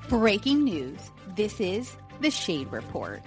Breaking news. This is the Shade Report.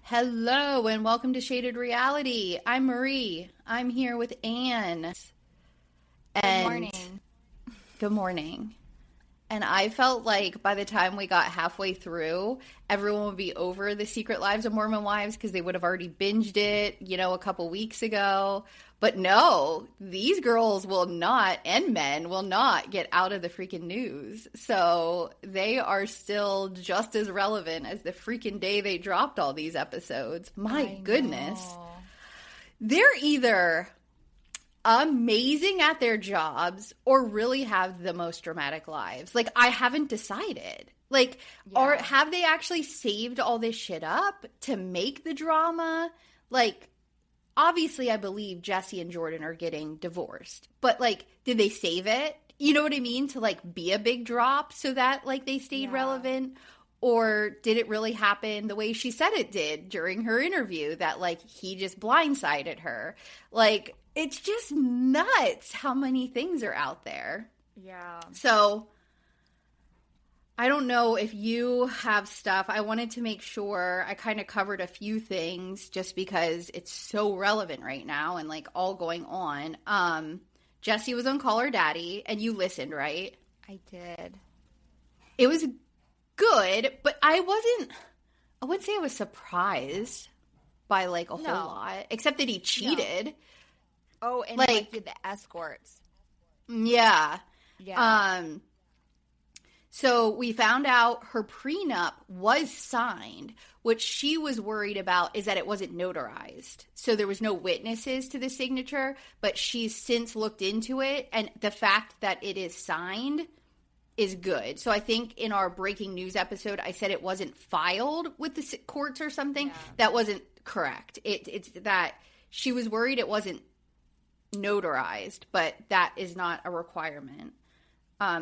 Hello and welcome to Shaded Reality. I'm Marie. I'm here with Anne. Good morning. Good morning. And I felt like by the time we got halfway through, everyone would be over The Secret Lives of Mormon Wives because they would have already binged it, a couple weeks ago. But no, these girls will not, and men will not get out of the freaking news. So they are still just as relevant as the freaking day they dropped all these episodes. My goodness. They're either amazing at their jobs or really have the most dramatic lives. Like, I haven't decided. Or have they actually saved all this shit up to make the drama? Obviously, I believe Jessi and Jordan are getting divorced. But, did they save it? You know what I mean? To, be a big drop so that, they stayed relevant? Or did it really happen the way she said it did during her interview? That, he just blindsided her. It's just nuts how many things are out there. Yeah. So, I don't know if you have stuff. I wanted to make sure I kind of covered a few things just because it's so relevant right now and all going on. Jessi was on Call Her Daddy and you listened, right? I did. It was good, but I wouldn't say I was surprised by a whole lot, except that he cheated. No. Oh, and did the escorts. Yeah. Yeah. So we found out her prenup was signed. What she was worried about is that it wasn't notarized. So there was no witnesses to the signature, but she's since looked into it. And the fact that it is signed is good. So I think in our breaking news episode, I said it wasn't filed with the courts or something. Yeah. That wasn't correct. It's that she was worried it wasn't notarized, but that is not a requirement.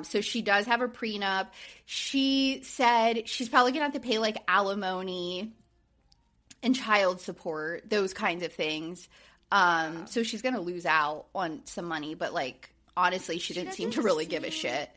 So she does have a prenup. She said she's probably going to have to pay alimony and child support, those kinds of things. So she's going to lose out on some money, but honestly, she didn't seem to really give a shit.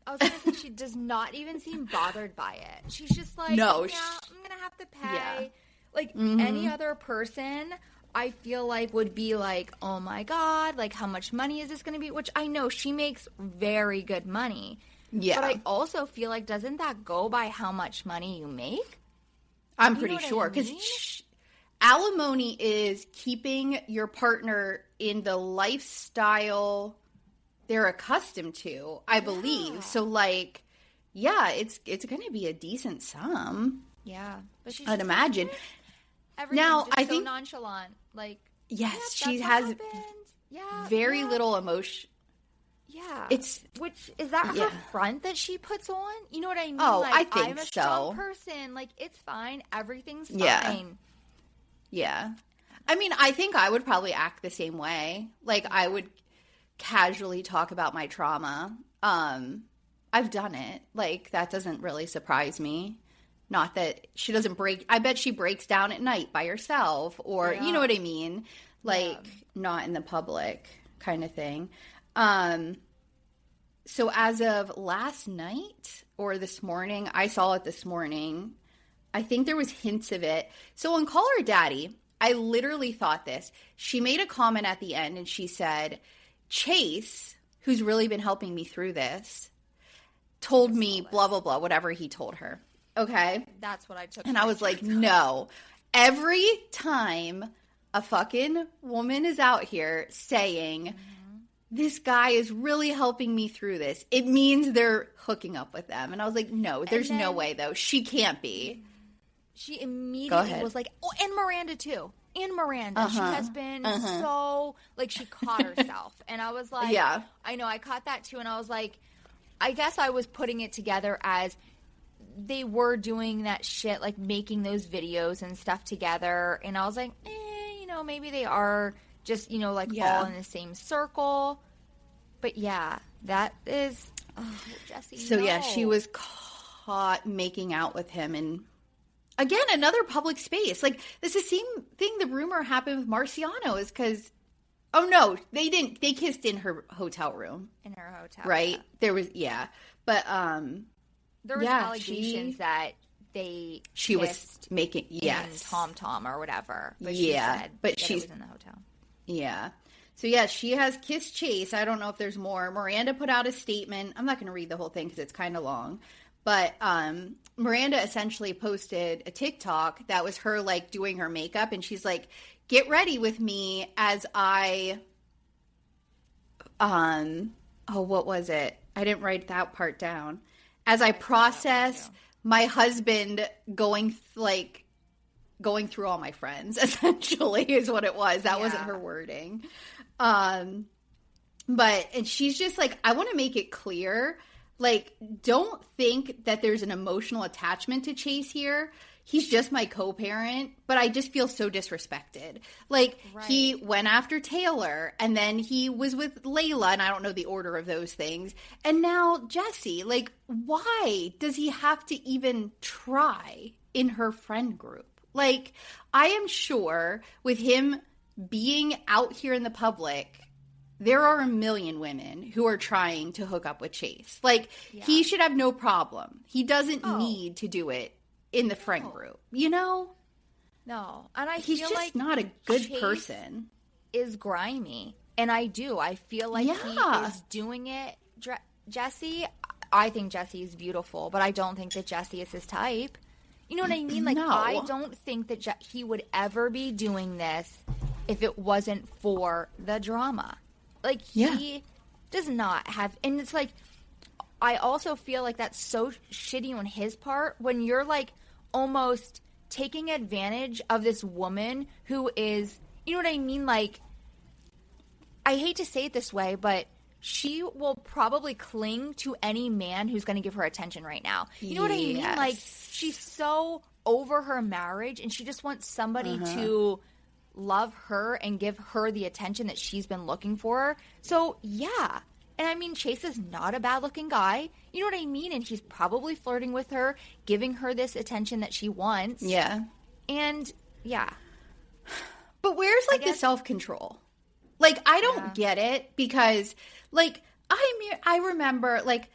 I was going to say she does not even seem bothered by it. She's just no, I'm going to have to pay. Yeah. Any other person, I feel would be oh my God, how much money is this going to be? Which I know she makes very good money. Yeah. But I also feel doesn't that go by how much money you make? I'm pretty sure. Because alimony is keeping your partner in the lifestyle they're accustomed to, I believe. So it's going to be a decent sum. Yeah. But I'd imagine. Now, I think nonchalant, yes, she has very little emotion. Yeah, which is that her front that she puts on? You know what I mean? Oh, I think I'm a strong person. It's fine. Everything's fine. Yeah. I mean, I think I would probably act the same way. I would casually talk about my trauma. I've done it. That doesn't really surprise me. Not that she doesn't I bet she breaks down at night by herself or, you know what I mean? Not in the public kind of thing. So as of last night or this morning, I saw it this morning. I think there was hints of it. So on Call Her Daddy, I literally thought this. She made a comment at the end and she said, Chase, who's really been helping me through this, told me blah, blah, blah, whatever he told her. Okay. That's what I took. And I was no. Every time a fucking woman is out here saying, this guy is really helping me through this, it means they're hooking up with them. And I was no, there's no way, though. She can't be. She immediately was oh, and Miranda, too. And Miranda. She has been so, she caught herself. And I was yeah. I know, I caught that, too. And I was I guess I was putting it together as they were doing that shit, making those videos and stuff together. And I was maybe they are just, all in the same circle. But yeah, that is, Jessi. So she was caught making out with him and again, another public space. This is the same thing the rumor happened with Marciano is because Oh, no, they didn't. They kissed in her hotel room. In her hotel. Right? Yeah. There was, But, there was allegations that she was making, Tom Tom or whatever. But she said but she was in the hotel. Yeah. So, yeah, she has kissed Chase. I don't know if there's more. Miranda put out a statement. I'm not going to read the whole thing because it's kind of long. But Miranda essentially posted a TikTok that was her, like, doing her makeup. And she's like, get ready with me as I, what was it? I didn't write that part down. As I process my husband going through all my friends, essentially, is what it was. That wasn't her wording. And she's just like, I want to make it clear, like, don't think that there's an emotional attachment to Chase here. He's just my co-parent, but I just feel so disrespected. Like, he went after Taylor, and then he was with Layla, and I don't know the order of those things. And now Jessi, like, why does he have to even try in her friend group? Like, I am sure with him being out here in the public, there are a million women who are trying to hook up with Chase. Like, he should have no problem. He doesn't need to do it in the friend group, you know? No. And he's feel just like not a good Chase person. Is grimy. And I feel like he is doing it. Jessi, I think Jessi is beautiful, but I don't think that Jessi is his type. You know what I mean? Like, No. I don't think that he would ever be doing this if it wasn't for the drama. Like, he does not have, and it's like, I also feel like that's so shitty on his part when you're like almost taking advantage of this woman who is, you know what I mean? Like, I hate to say it this way, but she will probably cling to any man who's going to give her attention right now. You know what I mean? Like, she's so over her marriage and she just wants somebody to love her and give her the attention that she's been looking for. So, yeah. And I mean, Chase is not a bad-looking guy. You know what I mean? And he's probably flirting with her, giving her this attention that she wants. Yeah. And, yeah. But where's, like, the self-control? Like, I don't get it because, like, I remember, like,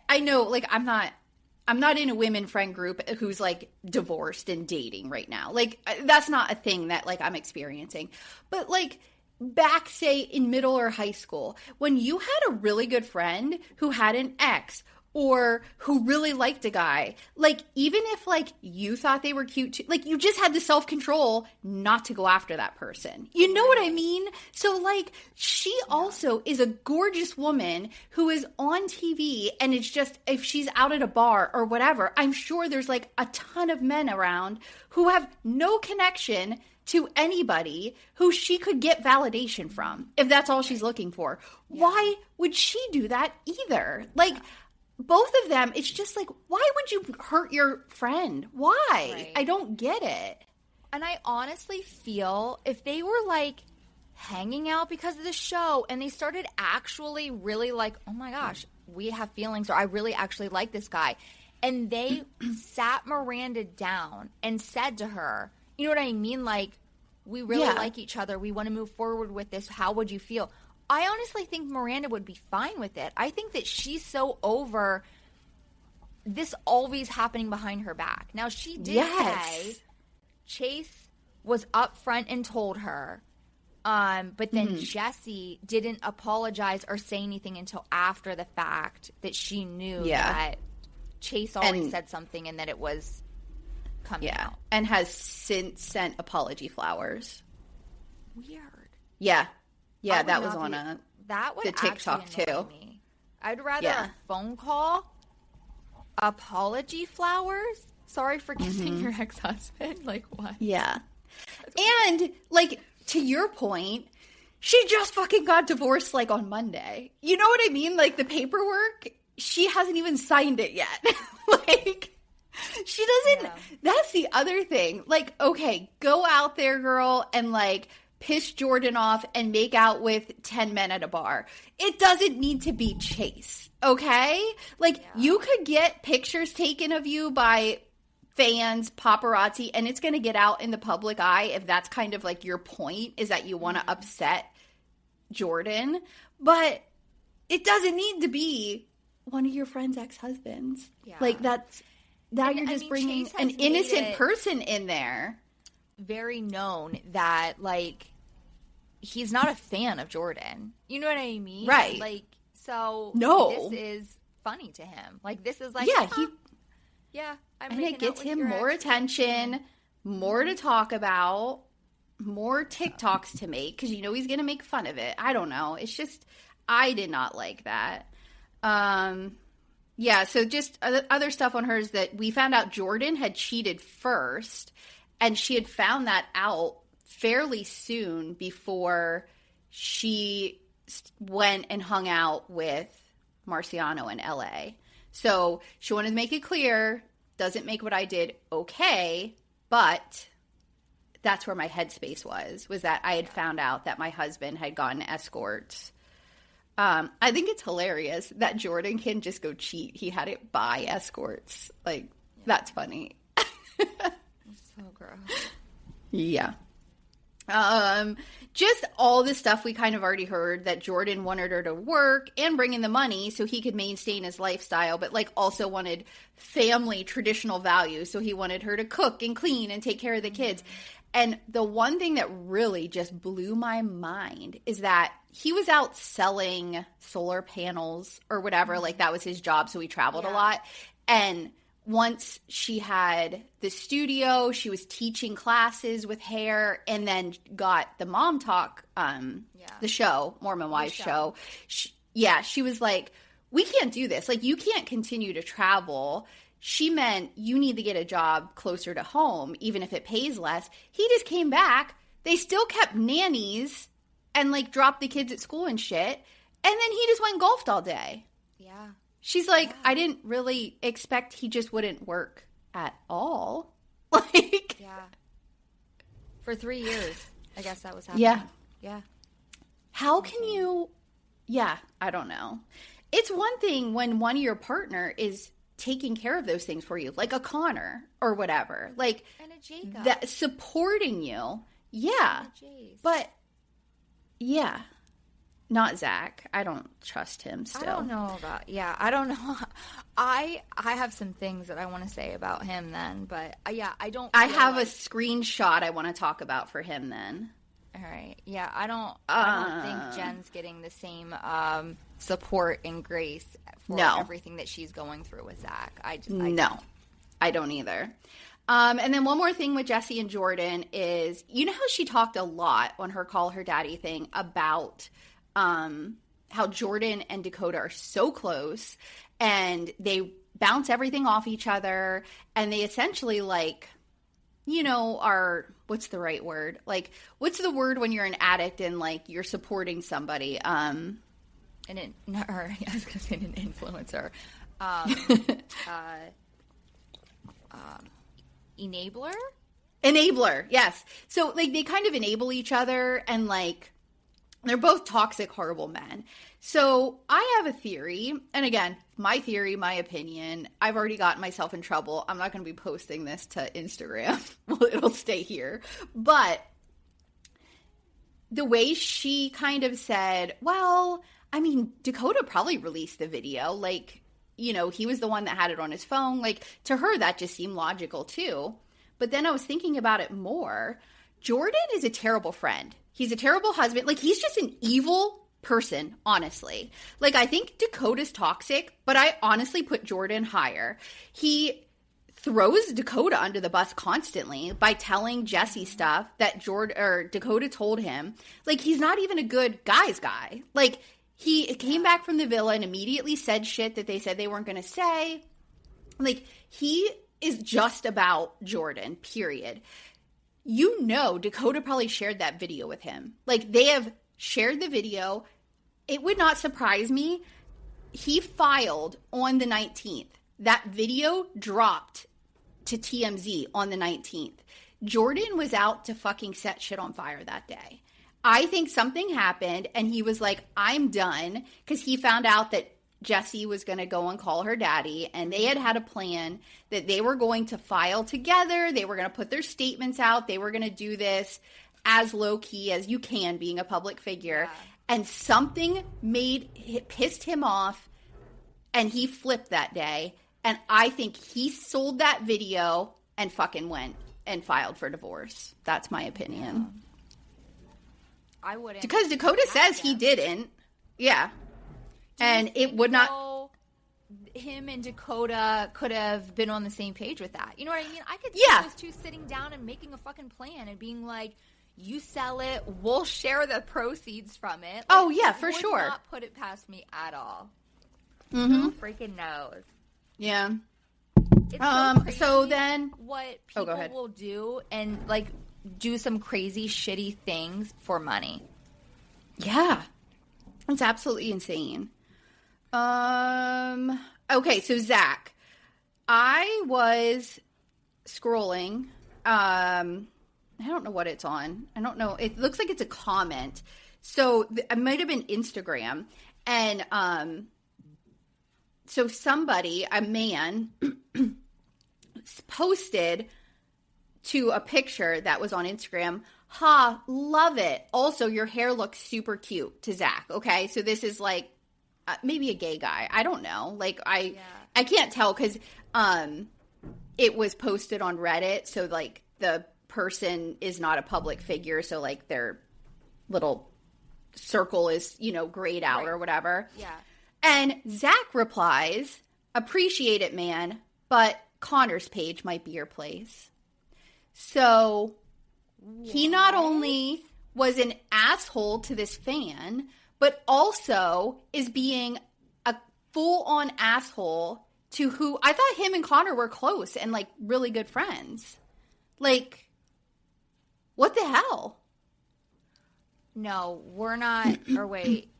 I know, like, I'm not in a women friend group who's, like, divorced and dating right now. Like, that's not a thing that, like, I'm experiencing. But, like, back, say, in middle or high school, when you had a really good friend who had an ex or who really liked a guy, like, even if, like, you thought they were cute too, like, you just had the self-control not to go after that person. You know what I mean? So, like, she also is a gorgeous woman who is on TV, and it's just, if she's out at a bar or whatever, I'm sure there's, like, a ton of men around who have no connection to anybody who she could get validation from, if that's all she's looking for. Yeah. Why would she do that either? Like, both of them, it's just like, why would you hurt your friend? Why? Right. I don't get it. And I honestly feel if they were, like, hanging out because of the show and they started actually really like, oh my gosh, we have feelings, or I really actually like this guy, and they sat Miranda down and said to her, you know what I mean? Like, we really like each other. We want to move forward with this. How would you feel? I honestly think Miranda would be fine with it. I think that she's so over this always happening behind her back. Now, she did say Chase was upfront and told her, but then Jessi didn't apologize or say anything until after the fact that she knew that Chase already said something and that it was coming out. And has since sent apology flowers. Weird. Yeah. Yeah, that was on the TikTok too. Me. I'd rather a phone call, apology flowers. Sorry for kissing your ex-husband. Like, what? Yeah. And, like, to your point, she just fucking got divorced, like, on Monday. You know what I mean? Like, the paperwork, she hasn't even signed it yet. Like, she doesn't. That's the other thing. Like, okay, go out there, girl, and, like, piss Jordan off and make out with 10 men at a bar. It doesn't need to be Chase, okay? Like, you could get pictures taken of you by fans, paparazzi, and it's going to get out in the public eye if that's kind of, like, your point, is that you want to upset Jordan, but it doesn't need to be one of your friend's ex-husbands. Yeah. Like, you're just bringing an innocent person in there. Very known that, like, he's not a fan of Jordan. You know what I mean? Right. Like, so no, this is funny to him. Like, this is like, and it gets him more attention, more to talk about, more TikToks to make, because he's going to make fun of it. I don't know. It's just, I did not like that. So just other stuff on hers that we found out Jordan had cheated first, and she had found that out fairly soon before she went and hung out with Marciano in LA. So she wanted to make it clear, doesn't make what I did okay, but that's where my headspace was that I had found out that my husband had gotten escorts. I think it's hilarious that Jordan can just go cheat. He had it buy escorts. Like, that's funny. So gross. Yeah. Just all the stuff we kind of already heard, that Jordan wanted her to work and bring in the money so he could maintain his lifestyle, but like also wanted family traditional values. So he wanted her to cook and clean and take care of the kids. And the one thing that really just blew my mind is that he was out selling solar panels or whatever. Like, that was his job. So he traveled a lot. And once she had the studio, she was teaching classes with hair, and then got the Mom Talk, the show, Mormon Wives show. She was like, we can't do this. Like, you can't continue to travel. She meant you need to get a job closer to home, even if it pays less. He just came back. They still kept nannies and, like, dropped the kids at school and shit. And then he just went and golfed all day. Yeah. She's like, I didn't really expect he just wouldn't work at all. Like, for 3 years, I guess that was happening. Yeah. How can you? Yeah, I don't know. It's one thing when one of your partner is taking care of those things for you, like a Connor or whatever, like, and a Jacob, that supporting you. Yeah, but not Zach. I don't trust him still. I don't know about, I don't know. I have some things that I want to say about him then, but I don't. I have a screenshot I want to talk about for him then. All right. Yeah, I don't think Jen's getting the same support and grace for everything that she's going through with Zach. I don't either. And then one more thing with Jessi and Jordan is, how she talked a lot on her Call Her Daddy thing about how Jordan and Dakota are so close, and they bounce everything off each other, and they essentially, like, are, what's the right word? Like, what's the word when you're an addict and, like, you're supporting somebody? I was going to say an influencer. Enabler? Enabler, yes. So, like, they kind of enable each other, and, like, they're both toxic, horrible men. So I have a theory, and again, my theory, my opinion. I've already gotten myself in trouble. I'm not going to be posting this to Instagram. Well, it'll stay here. But the way she kind of said, well, I mean, Dakota probably released the video. Like, he was the one that had it on his phone. Like, to her, that just seemed logical too. But then I was thinking about it more. Jordan is a terrible friend. He's a terrible husband. Like, he's just an evil person, honestly. Like, I think Dakota's toxic, but I honestly put Jordan higher. He throws Dakota under the bus constantly by telling Jessi stuff that Dakota told him. Like, he's not even a good guy's guy. Like, he came back from the villa and immediately said shit that they said they weren't going to say. Like, he is just about Jordan, period. Dakota probably shared that video with him. Like, they have shared the video. It would not surprise me. He filed on the 19th. That video dropped to TMZ on the 19th. Jordan was out to fucking set shit on fire that day. I think something happened, and he was like, I'm done, because he found out that Jessi was going to go and call her daddy, and they had a plan that they were going to file together. They were going to put their statements out. They were going to do this as low-key as you can, being a public figure. and something pissed him off, and he flipped that day. And I think he sold that video and fucking went and filed for divorce. That's my opinion. Yeah. I wouldn't. Because Dakota says he didn't. Yeah. And it would not. Him and Dakota could have been on the same page with that. You know what I mean? I could see those two sitting down and making a fucking plan and being like, you sell it, we'll share the proceeds from it. Like, oh, yeah, for sure. Would not put it past me at all. Mm-hmm. Who freaking knows? Yeah. It's so then what people will do and like do some crazy shitty things for money. Yeah. It's absolutely insane. Okay, so Zach, I was scrolling. I don't know what it's on. I don't know. It looks like it's a comment. So it might have been Instagram. And so somebody, a man, posted to a picture that was on Instagram. Ha, love it. Also, your hair looks super cute, to Zach. Okay, so this is like maybe a gay guy. I don't know. Like I can't tell because it was posted on Reddit. So like the person is not a public figure. So like their little circle is, grayed out or whatever. Yeah. And Zach replies, appreciate it, man, but Connor's page might be your place. So he not only was an asshole to this fan, but also is being a full-on asshole to who I thought him and Connor were close and like really good friends. Like, what the hell? No, we're not. Or wait.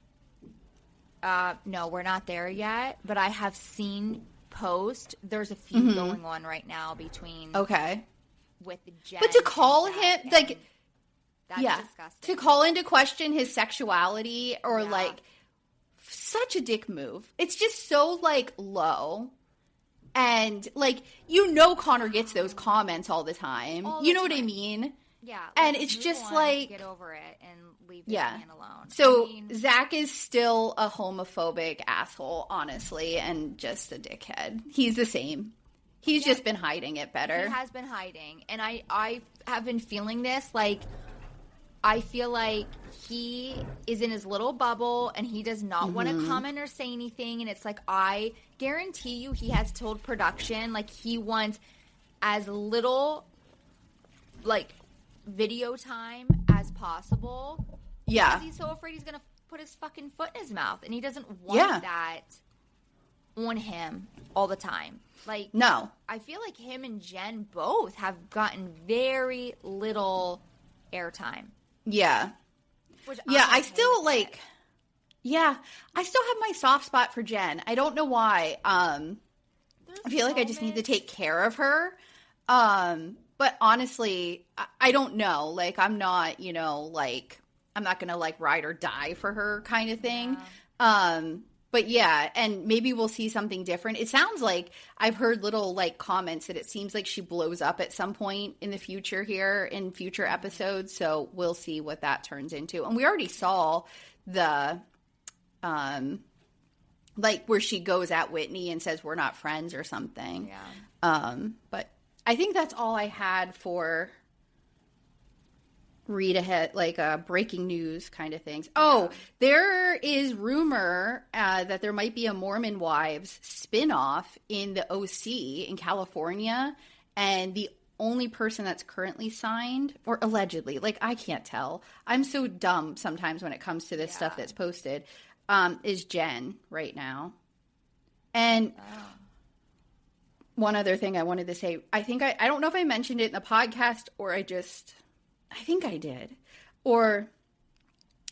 No, we're not there yet. But I have seen posts. There's a few going on right now between. Okay. With Jen. But to call him like. That's disgusting. To call into question his sexuality or like such a dick move. It's just so like low. And like, Connor gets those comments all the time. What I mean? Yeah. And it's just like. Get over it and leave this man alone. So Zach is still a homophobic asshole, honestly, and just a dickhead. He's the same. He's just been hiding it better. He has been hiding. And I have been feeling this like. I feel like he is in his little bubble and he does not want to comment or say anything. And it's like, I guarantee you he has told production, like, he wants as little, like, video time as possible. Yeah. Because he's so afraid he's going to put his fucking foot in his mouth. And he doesn't want that on him all the time. Like, no. I feel like him and Jen both have gotten very little airtime. Yeah. I still like. Yeah, I still have my soft spot for Jen. I don't know why. I feel like I just need to take care of her. But honestly, I don't know. Like, I'm not, like, I'm not gonna like ride or die for her kind of thing. Yeah. But yeah, and maybe we'll see something different. It sounds like I've heard little like comments that it seems like she blows up at some point in the future here in future episodes. So we'll see what that turns into. And we already saw the, like where she goes at Whitney and says, we're not friends or something. Yeah. But I think that's all I had for read ahead, like breaking news kind of things. Oh, there is rumor that there might be a Mormon Wives spinoff in the OC in California, and the only person that's currently signed, or allegedly, like I can't tell. I'm so dumb sometimes when it comes to this stuff that's posted, is Jen right now. And one other thing I wanted to say, I think I don't know if I mentioned it in the podcast or I think I did, or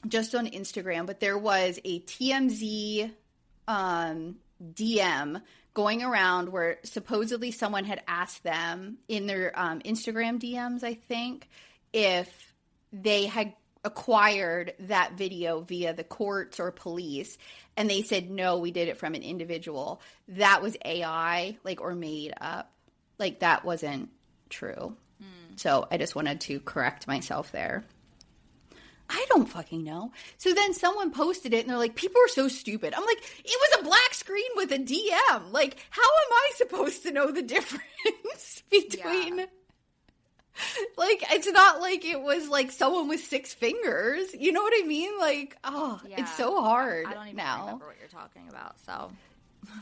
just on Instagram, but there was a TMZ DM going around where supposedly someone had asked them in their Instagram DMs, I think, if they had acquired that video via the courts or police, and they said, no, we did it from an individual. That was AI, like, or made up. Like, that wasn't true. So I just wanted to correct myself there. I don't fucking know. So then someone posted it and they're like, people are so stupid. I'm like, it was a black screen with a DM. Like, how am I supposed to know the difference between... Yeah. Like, it's not like it was like someone with 6 fingers. You know what I mean? Like, it's so hard now. I don't even remember what you're talking about, so...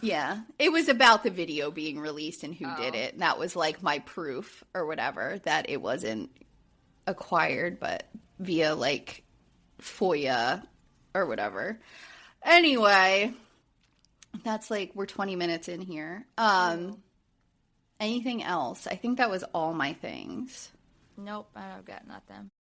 Yeah. It was about the video being released and who did it. And that was like my proof or whatever that it wasn't acquired, but via like FOIA or whatever. Anyway, that's like, we're 20 minutes in here. Anything else? I think that was all my things. Nope, I don't got nothing.